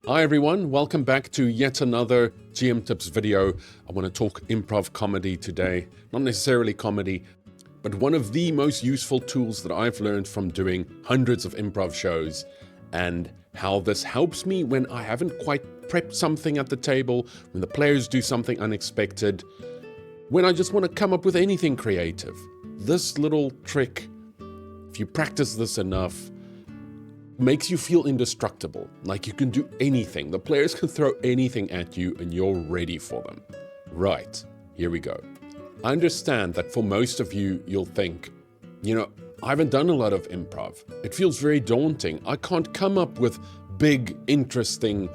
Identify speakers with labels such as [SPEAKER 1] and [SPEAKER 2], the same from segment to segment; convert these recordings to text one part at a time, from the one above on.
[SPEAKER 1] Hi everyone, welcome back to yet another GM Tips video. I want to talk improv comedy today. Not necessarily comedy, but one of the most useful tools that I've learned from doing hundreds of improv shows, and how this helps me when I haven't quite prepped something at the table, when the players do something unexpected, when I just want to come up with anything creative. This little trick, if you practice this enough, makes you feel indestructible, like you can do anything. The players can throw anything at you and you're ready for them. Right, here we go. I understand that for most of you, you'll think, I haven't done a lot of improv. It feels very daunting. I can't come up with big, interesting,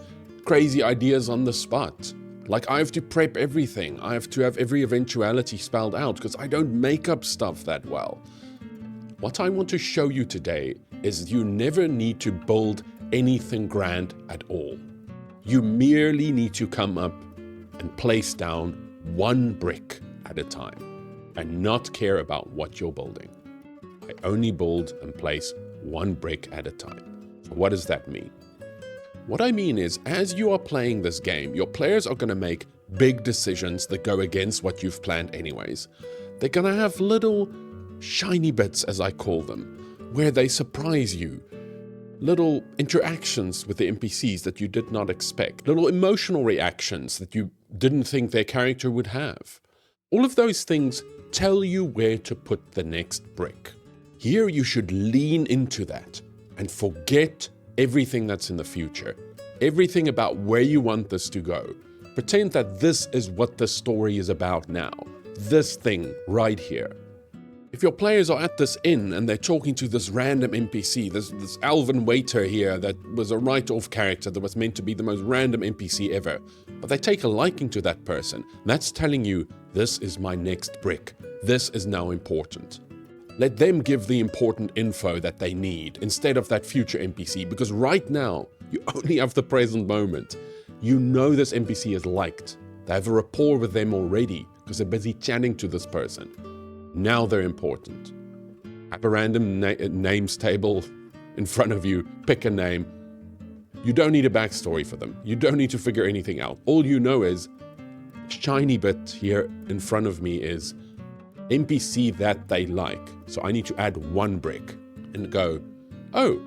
[SPEAKER 1] crazy ideas on the spot. Like I have to prep everything. I have to have every eventuality spelled out because I don't make up stuff that well. What I want to show you today is you never need to build anything grand at all. You merely need to come up and place down one brick at a time and not care about what you're building. I only build and place one brick at a time. So what does that mean? What I mean is, as you are playing this game, your players are going to make big decisions that go against what you've planned anyways. They're going to have little shiny bits, as I call them, where they surprise you. Little interactions with the NPCs that you did not expect. Little emotional reactions that you didn't think their character would have. All of those things tell you where to put the next brick. Here you should lean into that and forget everything that's in the future. Everything about where you want this to go. Pretend that this is what the story is about now. This thing right here. If your players are at this inn and they're talking to this random NPC, this elven waiter here that was a write-off character that was meant to be the most random NPC ever, but they take a liking to that person, that's telling you, this is my next brick. This is now important. Let them give the important info that they need instead of that future NPC, because right now, you only have the present moment. You know this NPC is liked. They have a rapport with them already because they're busy chatting to this person. Now they're important. Have a random names table in front of you, pick a name. You don't need a backstory for them. You don't need to figure anything out. All you know is, shiny bit here in front of me is NPC that they like. So I need to add one brick and go, oh,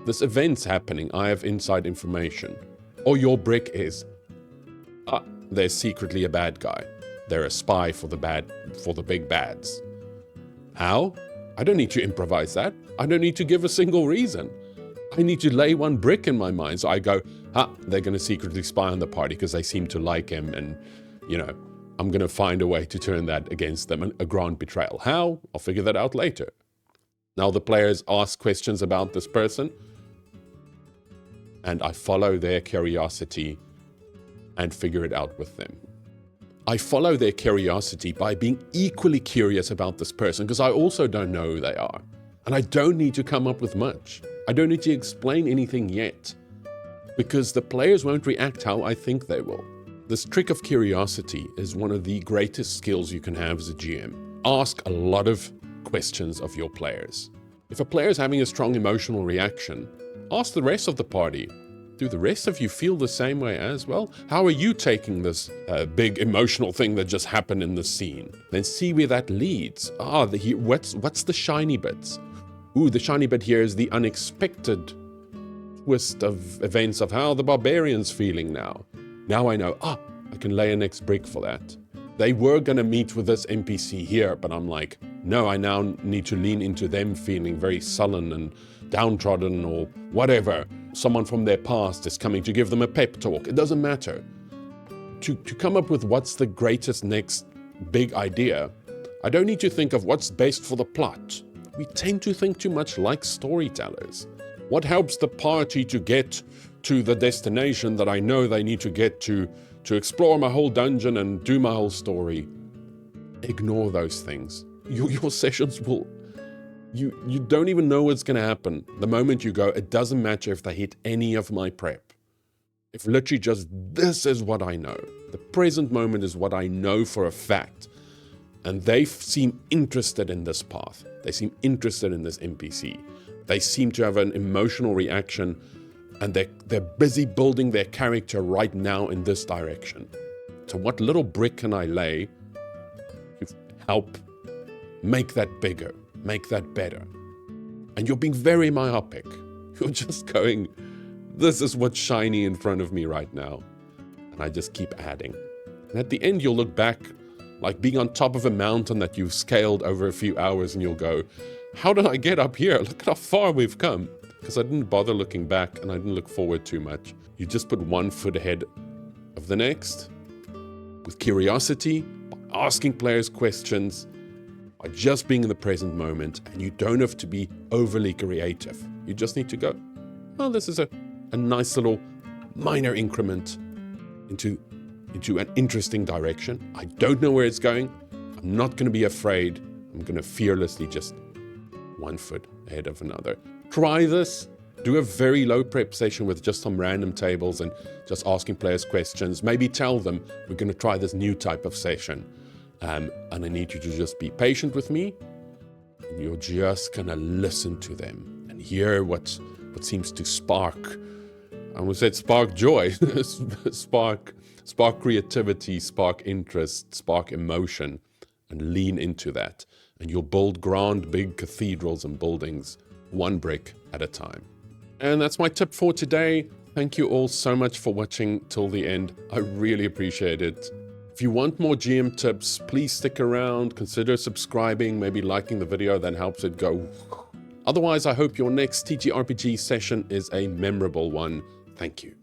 [SPEAKER 1] this event's happening. I have inside information. Or your brick is, there's secretly a bad guy. They're a spy for the big bads. How? I don't need to improvise that. I don't need to give a single reason. I need to lay one brick in my mind. So I go, they're going to secretly spy on the party because they seem to like him. And, I'm going to find a way to turn that against them. A grand betrayal. How? I'll figure that out later. Now the players ask questions about this person. And I follow their curiosity and figure it out with them. I follow their curiosity by being equally curious about this person because I also don't know who they are. And I don't need to come up with much. I don't need to explain anything yet because the players won't react how I think they will. This trick of curiosity is one of the greatest skills you can have as a GM. Ask a lot of questions of your players. If a player is having a strong emotional reaction, ask the rest of the party, do the rest of you feel the same way as well? How are you taking this big emotional thing that just happened in the scene? Then see where that leads. What's the shiny bits? Ooh, the shiny bit here is the unexpected twist of events of how the barbarian's feeling now. Now I know, I can lay a next brick for that. They were going to meet with this NPC here, but I'm like, no, I now need to lean into them feeling very sullen and downtrodden or whatever. Someone from their past is coming to give them a pep talk. It doesn't matter. To come up with what's the greatest next big idea, I don't need to think of what's best for the plot. We tend to think too much like storytellers. What helps the party to get to the destination that I know they need to get to explore my whole dungeon and do my whole story? Ignore those things. Your sessions will... You don't even know what's going to happen. The moment you go, it doesn't matter if they hit any of my prep. If literally just this is what I know. The present moment is what I know for a fact. And they seem interested in this path. They seem interested in this NPC. They seem to have an emotional reaction and they're busy building their character right now in this direction. So what little brick can I lay to help make that bigger, make that better? And you're being very myopic. You're just going, this is what's shiny in front of me right now. And I just keep adding. And at the end, you'll look back like being on top of a mountain that you've scaled over a few hours, and you'll go, how did I get up here? Look at how far we've come. Because I didn't bother looking back, and I didn't look forward too much. You just put one foot ahead of the next, with curiosity, by asking players questions, by just being in the present moment, and you don't have to be overly creative. You just need to go, oh, this is a nice little minor increment into an interesting direction. I don't know where it's going. I'm not going to be afraid. I'm going to fearlessly just one foot ahead of another. Try this. Do a very low prep session with just some random tables and just asking players questions. Maybe tell them we're going to try this new type of session. And I need you to just be patient with me. And you're just going to listen to them and hear what seems to spark. I almost said spark joy, spark creativity, spark interest, spark emotion, and lean into that. And you'll build grand, big cathedrals and buildings, one brick at a time. And that's my tip for today. Thank you all so much for watching till the end. I really appreciate it. If you want more GM tips, please stick around, consider subscribing, maybe liking the video, that helps it go. Otherwise, I hope your next TTRPG session is a memorable one. Thank you.